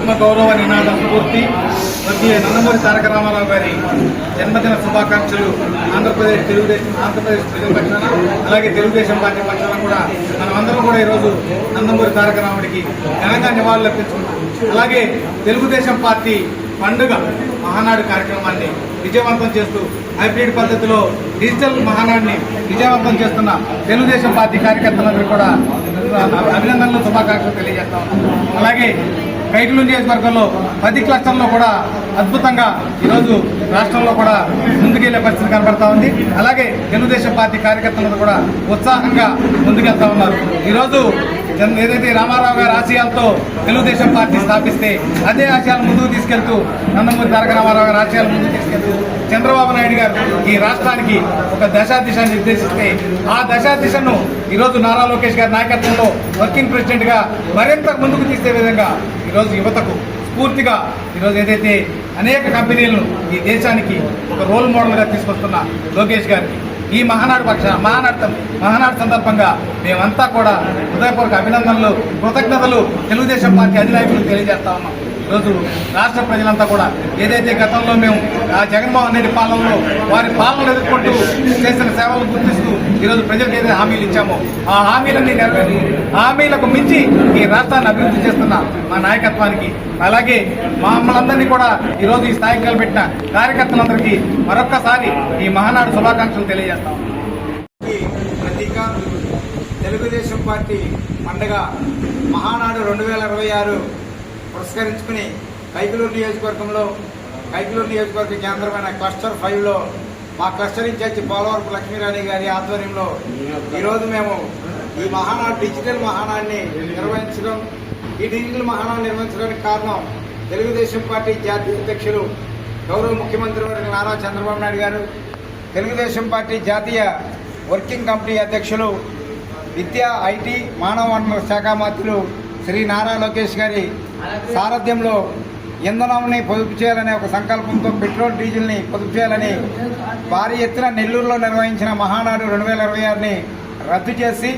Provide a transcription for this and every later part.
ఆత్మగౌరవ నినాద స్ఫూర్తి స్వర్గీయ నందమూరి తారక రామారావు గారి జన్మదిన శుభాకాంక్షలు ఆంధ్రప్రదేశ్ ప్రజల పక్షాన అలాగే తెలుగుదేశం పార్టీ పక్షాన కూడా మనమందరం కూడా ఈరోజు నందమూరి తారక రాముడికి ఘనంగా నివాళులు అర్పించుకున్నాం. అలాగే తెలుగుదేశం పార్టీ పండుగ మహానాడు కార్యక్రమాన్ని విజయవంతం చేస్తూ హైబ్రిడ్ పద్ధతిలో డిజిటల్ మహానాడిని విజయవంతం చేస్తున్న తెలుగుదేశం పార్టీ కార్యకర్తలందరూ కూడా అభినందనలు శుభాకాంక్షలు తెలియజేస్తా ఉన్నాం. అలాగే కైకలూరు నియోజకవర్గంలో 10 క్లస్టర్లో కూడా అద్భుతంగా ఈరోజు రాష్ట్రంలో కూడా ముందుకెళ్లే పరిస్థితి కనబడతా ఉంది. అలాగే తెలుగుదేశం పార్టీ కార్యకర్తలు కూడా ఉత్సాహంగా ముందుకెళ్తా ఉన్నారు. ఈరోజు ఏదైతే రామారావు గారి ఆశయాలతో తెలుగుదేశం పార్టీ స్థాపిస్తే అదే ఆశయాలు ముందుకు తీసుకెళ్తూ నందమూరి తారక రామారావు గారి ఆశయాలు ముందుకు తీసుకెళ్తూ చంద్రబాబు నాయుడు గారు ఈ రాష్ట్రానికి ఒక దశాదిశ నిర్దేశిస్తే ఆ దశాదిశను ఈరోజు నారా లోకేష్ గారి నాయకత్వంలో వర్కింగ్ ప్రెసిడెంట్ గా మరింత ముందుకు తీసే విధంగా ఈరోజు యువతకు స్ఫూర్తిగా ఈరోజు ఏదైతే అనేక కంపెనీలను ఈ దేశానికి ఒక రోల్ మోడల్ గా తీసుకొస్తున్న లోకేష్ గారికి ఈ మహానాడు సందర్భంగా మేమంతా కూడా హృదయపూర్వక అభినందనలు కృతజ్ఞతలు తెలుగుదేశం పార్టీ అధినాయకులకు తెలియజేస్తా ఉన్నాం. ఈరోజు రాష్ట్ర ప్రజలంతా కూడా ఏదైతే గతంలో మేము ఆ జగన్మోహన్ రెడ్డి పాలనలో వారి పాలనలు ఎదుర్కొంటూ చేసిన సేవలు గుర్తిస్తూ ఈరోజు ప్రజలకు ఏదైతే హామీలు ఇచ్చామో ఆ హామీలన్నీ నెరవేరి హామీలకు మించి ఈ రాష్ట్రాన్ని అభివృద్ధి చేస్తున్న మా నాయకత్వానికి అలాగే మమ్మల్ందరినీ కూడా ఈరోజు ఈ స్థాయికి నిలబెట్టిన కార్యకర్తలందరికీ మరొక్కసారి ఈ మహానాడు శుభాకాంక్షలు తెలియజేస్తాం. ప్రతీక తెలుగుదేశం పార్టీ పండుగ మహానాడు 2026 పురస్కరించుకుని కైకలూరు నియోజకవర్గ కేంద్రమైన క్లస్టర్ 5లో మా క్లస్టర్ ఇన్ఛార్జి పోలవరపు లక్ష్మీరాణి గారి ఆధ్వర్యంలో ఈరోజు మేము ఈ డిజిటల్ మహానాడిని నిర్వహించడం. ఈ డిజిటల్ మహానాడు నిర్వహించడానికి కారణం తెలుగుదేశం పార్టీ జాతీయ అధ్యక్షులు గౌరవ ముఖ్యమంత్రి వర్యులు నారా చంద్రబాబు నాయుడు గారు, తెలుగుదేశం పార్టీ జాతీయ వర్కింగ్ కమిటీ అధ్యక్షులు విద్యా, ఐటీ, మానవ వనరుల శాఖ మంత్రులు శ్రీ నారా లోకేష్ గారి సారథ్యంలో ఇంధనాన్ని పొదుపు చేయాలనే ఒక సంకల్పంతో పెట్రోల్, డీజిల్ని పొదుపు చేయాలని భారీ ఎత్తున నెల్లూరులో నిర్వహించిన మహానాడు 2026ని రద్దు చేసి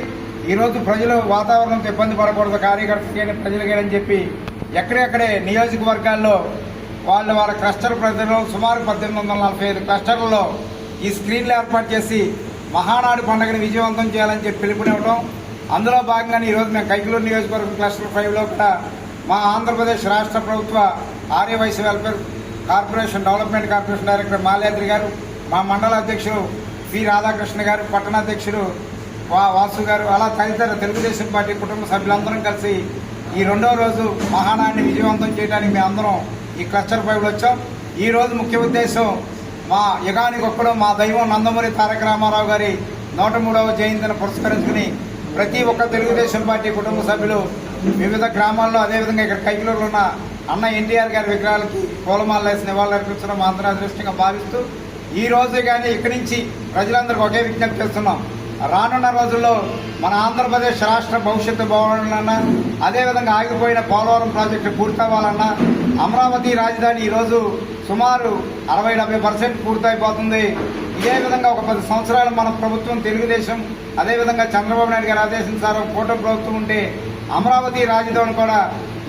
ఈరోజు ప్రజలు వాతావరణంతో ఇబ్బంది పడకూడదు, కార్యకర్తలకి ప్రజలకేనని చెప్పి ఎక్కడెక్కడే నియోజకవర్గాల్లో వాళ్ళ క్లస్టర్ ప్రజలు సుమారు 1845 క్లస్టర్లలో ఈ స్క్రీన్లు ఏర్పాటు చేసి మహానాడు పండుగని విజయవంతం చేయాలని చెప్పి పిలుపునివ్వడం. అందులో భాగంగానే ఈరోజు మేము కైకలూరు నియోజకవర్గం క్లస్టర్ 5లో కూడా మా ఆంధ్రప్రదేశ్ రాష్ట్ర ప్రభుత్వ Arya Vysya welfare corporation development corporation director Malyadri garu, మా మండల అధ్యక్షులు పి రాధాకృష్ణ గారు, పట్టణాధ్యక్షుడు వాసు గారు, అలా తదితర తెలుగుదేశం పార్టీ కుటుంబ సభ్యులందరం కలిసి ఈ 2వ రోజు మహానాడిని విజయవంతం చేయడానికి మేమందరం ఈ క్లస్టర్ 5లో వచ్చాం. ఈ రోజు ముఖ్య ఉద్దేశం మా యుగానికి ఒక్కడు మా దైవం నందమూరి తారక రామారావు గారి 103వ జయంతిని పురస్కరించుకుని ప్రతి ఒక్క తెలుగుదేశం పార్టీ కుటుంబ సభ్యులు వివిధ గ్రామాల్లో, అదేవిధంగా ఇక్కడ కైకలూరులో ఉన్న అన్న ఎన్టీఆర్ గారి విగ్రహాలకి పూలమాల వేసి నివాళులు అర్పించడం మా అందరూ అదృష్టంగా భావిస్తూ ఈ రోజు కానీ ఇక్కడి నుంచి ప్రజలందరికీ ఒకే విజ్ఞప్తి చేస్తున్నాం. రానున్న రోజుల్లో మన ఆంధ్రప్రదేశ్ రాష్ట్ర భవిష్యత్తు బాగుండాలన్నా, అదేవిధంగా ఆగిపోయిన పోలవరం ప్రాజెక్టు పూర్తవ్వాలన్నా, అమరావతి రాజధాని ఈరోజు సుమారు 60-70% పూర్తయిపోతుంది. ఇదే విధంగా ఒక 10 సంవత్సరాలు మన ప్రభుత్వం తెలుగుదేశం, అదేవిధంగా చంద్రబాబు నాయుడు గారి ఆదేశించారు కూటమి ప్రభుత్వం ఉంటే అమరావతి రాజధాని కూడా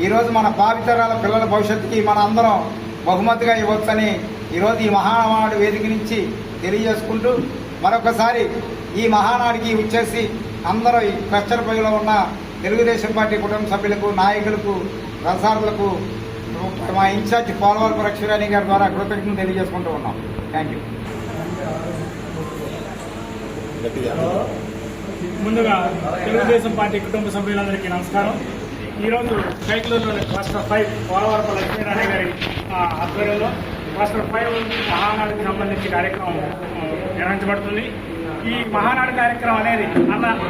ఈరోజు మన భావితరాల పిల్లల భవిష్యత్తుకి మన అందరం బహుమతిగా ఇవ్వచ్చని ఈరోజు ఈ మహానాడు వేదిక నుంచి తెలియజేసుకుంటూ మరొకసారి ఈ మహానాడికి వచ్చేసి అందరూ ఈ క్లస్టర్ 5లో ఉన్న తెలుగుదేశం పార్టీ కుటుంబ సభ్యులకు, నాయకులకు, రసారులకు మా ఇన్ఛార్జ్ పోలవరపు లక్ష్మీరాణి గారి ద్వారా కృతజ్ఞతలు తెలియజేసుకుంటూ ఉన్నాం. Thank you. ముందుగా తెలుగుదేశం పార్టీ కుటుంబ సభ్యులందరికీ నమస్కారం. ఈరోజు కైకలూరులోని క్లస్టర్ 5 పోలవరపు లక్ష్మీరాణి గారి ఆధ్వర్యంలో క్లస్టర్ 5 మహానాడుకి సంబంధించి కార్యక్రమం నిర్వహించబడుతుంది. ఈ మహానాడు కార్యక్రమం అనేది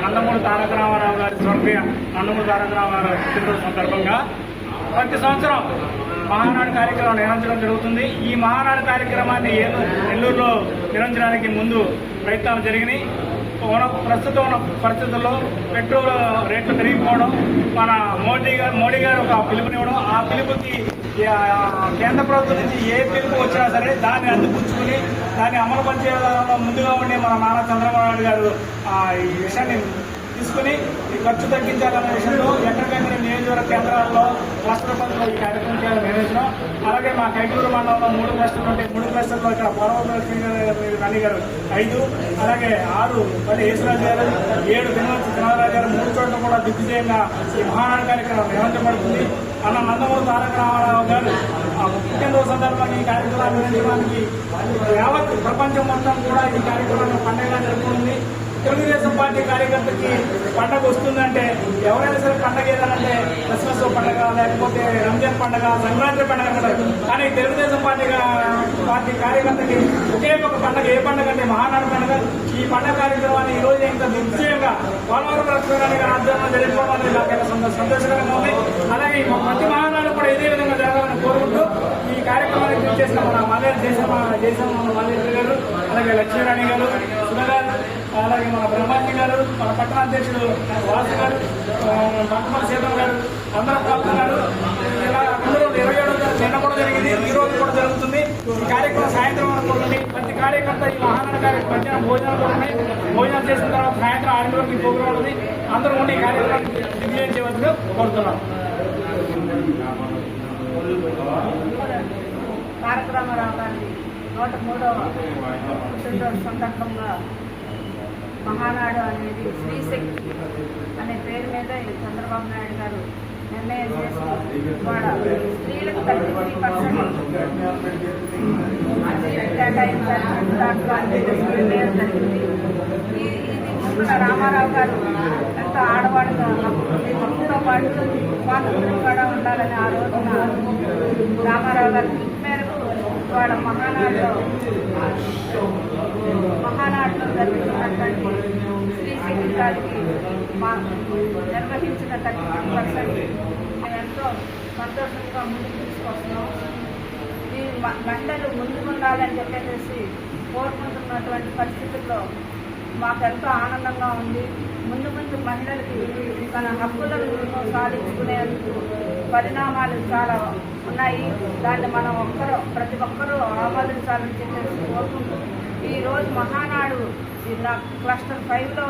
నందమూరి తారక రామారావు గారి స్వర్గీయ నందమూరి తారక రామారావు పుట్టినరోజు సందర్భంగా ప్రతి సంవత్సరం మహానాడు కార్యక్రమం నిర్వహించడం జరుగుతుంది. ఈ మహానాడు కార్యక్రమాన్ని నెల్లూరులో నిర్వహించడానికి ముందు ప్రయత్నాలు జరిగినాయి. ప్రస్తుతం ఉన్న పరిస్థితుల్లో పెట్రోల్ రేట్లు పెరిగిపోవడం, మన మోడీ గారు ఒక పిలుపునివ్వడం, ఆ పిలుపుకి కేంద్ర ప్రభుత్వం నుంచి ఏ పిలుపు వచ్చినా సరే దాన్ని అందిపుచ్చుకుని దాన్ని అమలు పరిచేయడంలో ముందుగా ఉండి మన నారా చంద్రబాబు నాయుడు గారు ఈ విషయాన్ని తీసుకుని ఈ ఖర్చు తగ్గించాలనే విషయంలో ఎక్కడికక్కడ నియోజకవర్గ కేంద్రాల్లో క్లస్టర్ పనులు ఈ కార్యక్రమం చేయాలని నిర్ణయించడం. అలాగే మా కైకలూరు మండలంలో 3 క్లస్టర్లు ఉంటే 3 క్లస్టర్లో ఇక్కడ రాణి గారు 5, అలాగే 6 యేసురాజు గారు, 7 దినరాజు గారు 3 చోట్ల కూడా దిగ్విజయంగా ఈ మహానాడు కార్యక్రమం నిర్వహించబడుతుంది. అన్న నందమూరి తారక రామారావు గారు పుట్టినరోజు సందర్భంగా ఈ కార్యక్రమాన్ని నిర్వహించడానికి యావత్ ప్రపంచం మొత్తం కూడా ఈ కార్యక్రమాన్ని పండుగగా జరుపుకుంది. తెలుగుదేశం పార్టీ కార్యకర్తకి పండగ వస్తుందంటే ఎవరైనా సరే పండగ ఏదంటే క్రిస్మస్ పండగ, లేకపోతే రంజాన్ పండగ, సంక్రాంతి పండగ అంటారు. కానీ తెలుగుదేశం పార్టీ కార్యకర్తకి ఒకే ఒక పండగ. ఏ పండగ అంటే మహానాడు పండుగ. ఈ పండగ కార్యక్రమాన్ని ఈ రోజు ఇంత నిశ్చయంగా పోలవరం లక్ష్మీనారాయణ గారి ఆధ్వర్యంలో జరుపుకోవడం అనేది నాకు సంతోషకరంగా ఉంది. అలాగే ప్రతి మహానాడు కూడా ఇదే విధంగా జరగాలని కోరుకుంటూ ఈ కార్యక్రమాన్ని చేసిన మన మల్లె చేసిన మన మల్లె గారు, అలాగే లక్ష్మీరాణి గారు, సుధాగారు, అలాగే మన బ్రహ్మాజీ గారు, మన పట్టణ అధ్యక్షుడు వాసు గారు, డాక్టర్ సీతం గారు అందరూ పాల్గొన్నారు. ఇలా అందరూ 27వ నిన్న కూడా జరిగింది, ఈ రోజు కూడా జరుగుతుంది. ఈ కార్యక్రమం సాయంత్రం వరకు ఉంటుంది. ప్రతి కార్యకర్త ఈ మహానాడు కార్యక్రమం మధ్యాహ్నం భోజనాలు కూడా ఉన్నాయి. భోజనాలు చేసిన తర్వాత సాయంత్రం 6 వరకు ప్రోగ్రాం ఉంది. అందరూ ఉండి ఈ కార్యక్రమాన్ని దిగ్విజయం చేయవలసిందిగా కోరుతున్నాం. తారక రామారావు గారి 103వ పుట్టినరోజు సందర్భంగా మహానాడు అనేది శ్రీశక్తి అనే పేరు మీద ఈ చంద్రబాబు నాయుడు గారు నిర్ణయం చేసి వాళ్ళ స్త్రీలకు 33% నిర్ణయం జరిగింది. ఇది ముందున రామారావు గారు ఎంతో ఆడవాడుగా హక్కుతో పాటు స్వాతంత్రం కూడా ఉండాలని ఆ రోజున రామారావు గారి పిలుపు మేరకు వాళ్ళ మహానాడులో జరుగుతున్నటువంటి శ్రీశక్తి గారికి నిర్వహించిన 33% ఎంతో సంతోషంగా ముందుకు తీసుకొస్తున్నాం. ఈ మహిళలు ముందుకుండాలని చెప్పేసి కోరుకుంటున్నటువంటి పరిస్థితుల్లో మాకెంతో ఆనందంగా ఉంది. ముందు మహిళలకి తన హక్కులను సాధించుకునేందుకు పరిణామాలు చాలా ఉన్నాయి. దాన్ని మనం ప్రతి ఒక్కరూ ఆమోదించాలని చెప్పేసి కోరుకుంటూ ఈరోజు మహానాడు క్లస్టర్ 5లో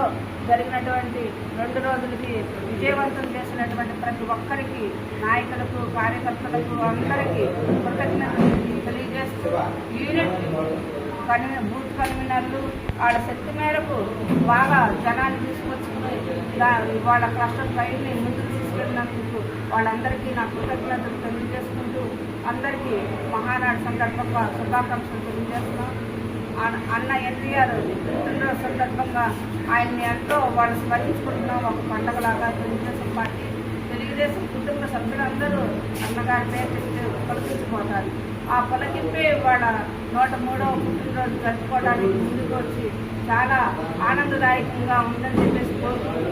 జరిగినటువంటి 2 రోజులకి విజయవంతం చేసినటువంటి ప్రతి ఒక్కరికి, నాయకులకు, కార్యకర్తలకు అందరికీ కృతజ్ఞతలు తెలియజేస్తూ యూనిట్ బూత్ కన్వీనర్లు వాళ్ళ శక్తి మేరకు బాగా జనాన్ని తీసుకొచ్చుకుని వాళ్ళ క్లస్టర్ 5ని ముందుకు తీసుకెళ్ళినందుకు వాళ్ళందరికీ నా కృతజ్ఞతలు తెలియజేసుకుంటూ అందరికీ మహానాడు సందర్భంగా శుభాకాంక్షలు తెలియజేస్తున్నాం. అన్న ఎన్టీఆర్ పుట్టినరోజు సందర్భంగా ఆయన్ని ఎంతో వాళ్ళు స్మరించుకుంటున్నాం. ఒక పండగలాగా తెలుగుదేశం కుటుంబ సభ్యులందరూ అన్నగారి పేరు చెప్తే పలికించిపోతారు. ఆ పలికింపే వాళ్ళ 103వ పుట్టినరోజు జరుపుకోవడానికి ముందుకు వచ్చి చాలా ఆనందదాయకంగా ఉందని చెప్పేసి కోరుకుంటూ